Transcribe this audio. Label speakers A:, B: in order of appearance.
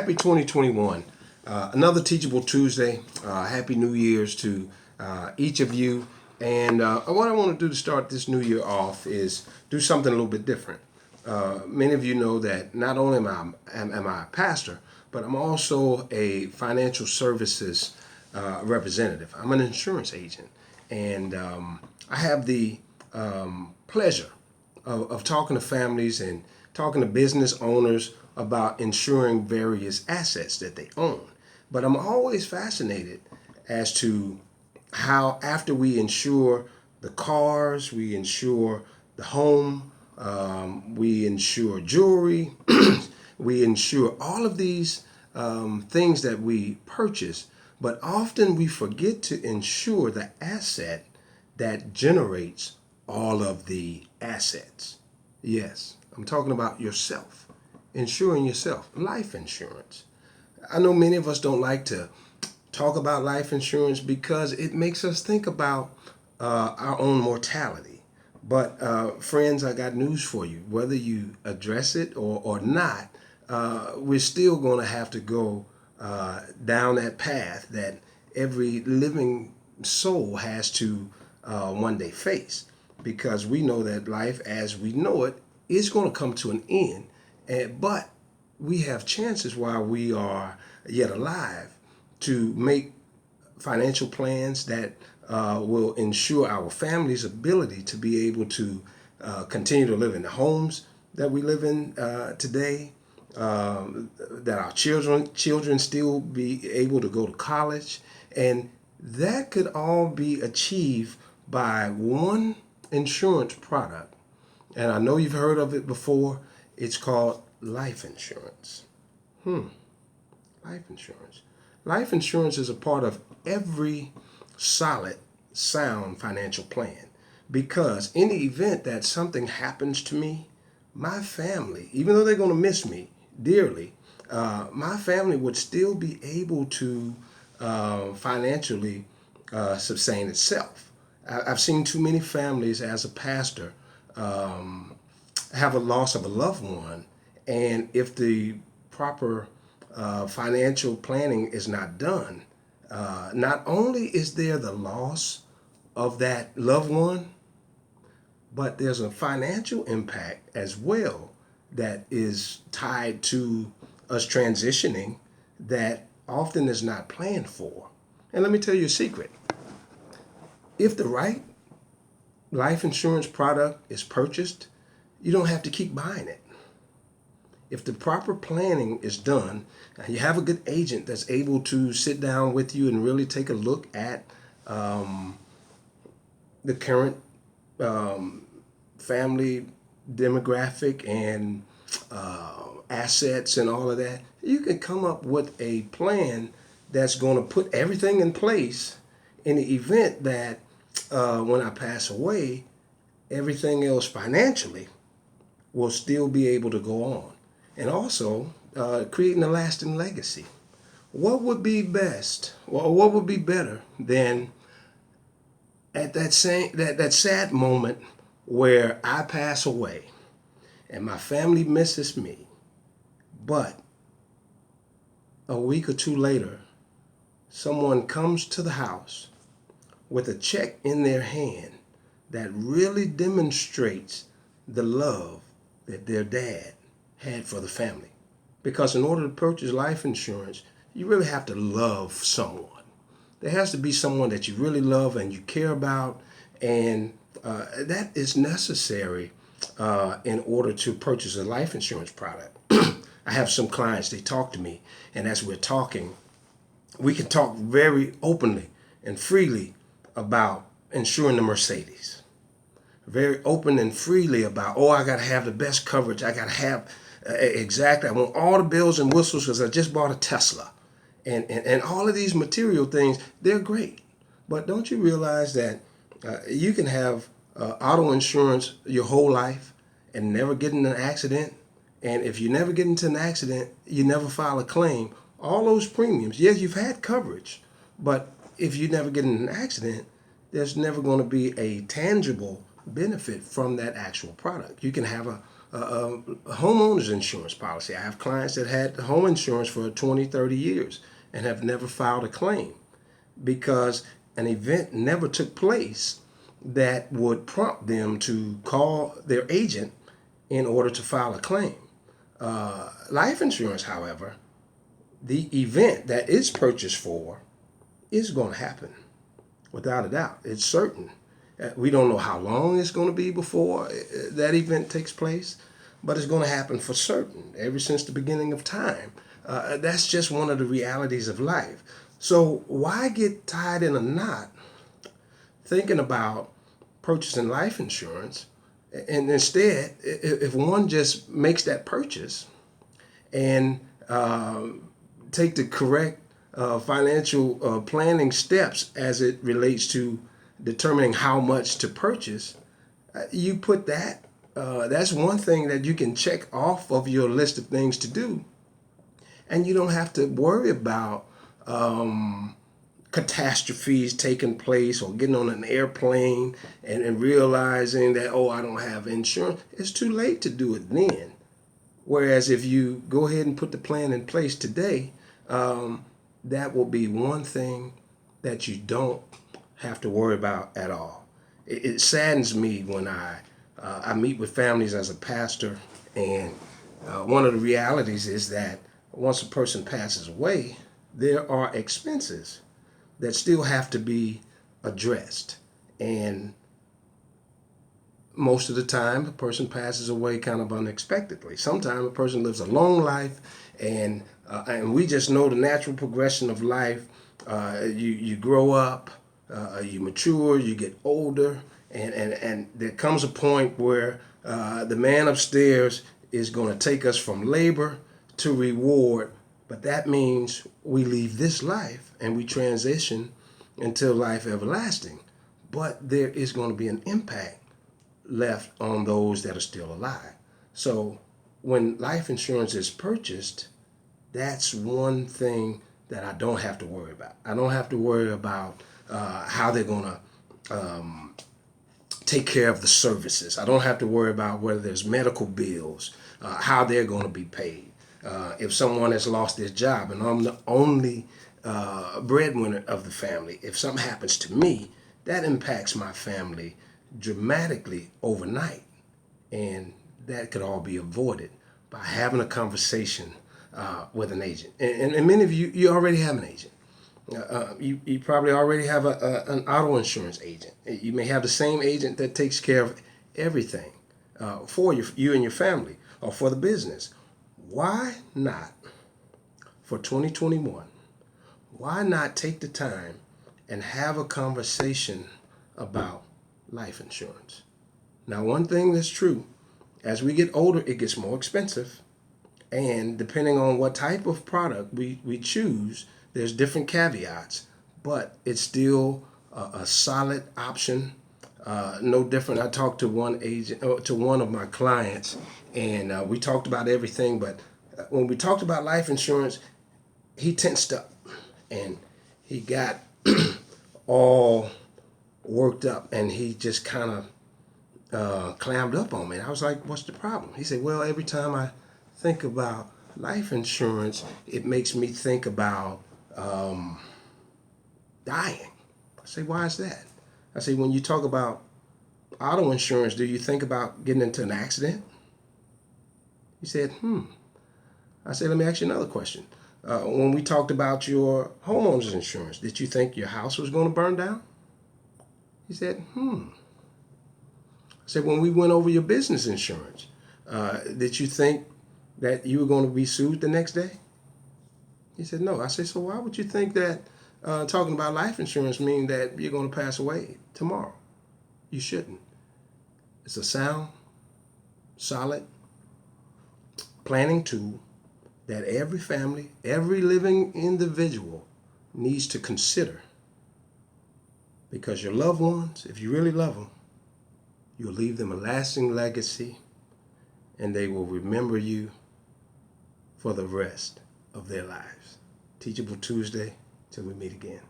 A: Happy 2021. Another Teachable Tuesday. Happy New Year's to each of you. And what I want to do to start this new year off is do something a little bit different. Many of you know that not only am I a pastor, but I'm also a financial services representative. I'm an insurance agent. And I have the pleasure of talking to families and talking to business owners about insuring various assets that they own. But I'm always fascinated as to how, after we insure the cars, we insure the home, we insure jewelry, we insure all of these things that we purchase, but often we forget to insure the asset that generates all of the assets. Yes, I'm talking about yourself, insuring yourself, life insurance. I know many of us don't like to talk about life insurance because it makes us think about our own mortality. But friends, I got news for you. Whether you address it or not, we're still going to have to go down that path that every living soul has to one day face, because we know that life as we know it is going to come to an end. But we have chances while we are yet alive to make financial plans that will ensure our family's ability to be able to continue to live in the homes that we live in today, that our children still be able to go to college, and that could all be achieved by one insurance product. And I know you've heard of it before. It's called life insurance. Life insurance. Life insurance is a part of every solid, sound financial plan, because in the event that something happens to me, my family, even though they're going to miss me dearly, my family would still be able to financially sustain itself. I've seen too many families as a pastor have a loss of a loved one, and if the proper financial planning is not done, not only is there the loss of that loved one, but there's a financial impact as well that is tied to us transitioning that often is not planned for. And let me tell you a secret. If the right life insurance product is purchased, you don't have to keep buying it. If the proper planning is done, and you have a good agent that's able to sit down with you and really take a look at the current family demographic and assets and all of that, you can come up with a plan that's going to put everything in place in the event that when I pass away, everything else financially will still be able to go on. And also creating a lasting legacy. What would be best, or what would be better than at that sad moment where I pass away and my family misses me, but a week or two later, someone comes to the house with a check in their hand that really demonstrates the love that their dad had for the family. Because in order to purchase life insurance, you really have to love someone. There has to be someone that you really love and you care about, and that is necessary in order to purchase a life insurance product. I have some clients, they talk to me, and as we're talking, we can talk very openly and freely about insuring the Mercedes. Very open and freely about, oh, I got to have the best coverage. I got to have exactly, I want all the bells and whistles because I just bought a Tesla. And all of these material things, they're great. But don't you realize that you can have auto insurance your whole life and never get in an accident? And if you never get into an accident, you never file a claim. All those premiums, yes, you've had coverage, but if you never get in an accident, there's never going to be a tangible benefit from that actual product. You can have a homeowner's insurance policy. I have clients that had home insurance for 20, 30 years and have never filed a claim because an event never took place that would prompt them to call their agent in order to file a claim. Life insurance, however, the event that is purchased for is going to happen without a doubt. It's certain. We don't know how long it's going to be before that event takes place, but it's going to happen for certain ever since the beginning of time. That's just one of the realities of life. So why get tied in a knot thinking about purchasing life insurance? And instead, if one just makes that purchase and take the correct financial planning steps as it relates to determining how much to purchase, you put that, that's one thing that you can check off of your list of things to do. And you don't have to worry about catastrophes taking place or getting on an airplane and realizing that, oh, I don't have insurance. It's too late to do it then. Whereas if you go ahead and put the plan in place today, that will be one thing that you don't have to worry about at all. It saddens me when I meet with families as a pastor, and one of the realities is that once a person passes away, there are expenses that still have to be addressed. And most of the time, a person passes away kind of unexpectedly. Sometimes a person lives a long life, and we just know the natural progression of life. You grow up, you mature, you get older, and there comes a point where the man upstairs is going to take us from labor to reward. But that means we leave this life and we transition into life everlasting. But there is going to be an impact left on those that are still alive. So when life insurance is purchased, that's one thing that I don't have to worry about. I don't have to worry about how they're going to take care of the services. I don't have to worry about whether there's medical bills, how they're going to be paid. If someone has lost their job and I'm the only breadwinner of the family, if something happens to me, that impacts my family dramatically overnight. And that could all be avoided by having a conversation with an agent. And many of you already have an agent. You probably already have an auto insurance agent. You may have the same agent that takes care of everything for you and your family or for the business. Why not, for 2021, why not take the time and have a conversation about life insurance? Now, one thing that's true, as we get older, it gets more expensive. And depending on what type of product we choose, there's different caveats, but it's still a solid option. No different. I talked to one of my clients, and we talked about everything. But when we talked about life insurance, he tensed up, and he got all worked up, and he just kind of clammed up on me. And I was like, "What's the problem?" He said, "Well, every time I think about life insurance, it makes me think about dying." I say, "Why is that?" I say, "When you talk about auto insurance, do you think about getting into an accident?" He said, I said, "Let me ask you another question. When we talked about your homeowner's insurance, did you think your house was going to burn down?" He said, I said, "When we went over your business insurance, did you think that you were going to be sued the next day?" He said, "No." I said, "So why would you think that talking about life insurance means that you're going to pass away tomorrow? You shouldn't. It's a sound, solid planning tool that every family, every living individual needs to consider. Because your loved ones, if you really love them, you'll leave them a lasting legacy and they will remember you for the rest of their lives." Teachable Tuesday, till we meet again.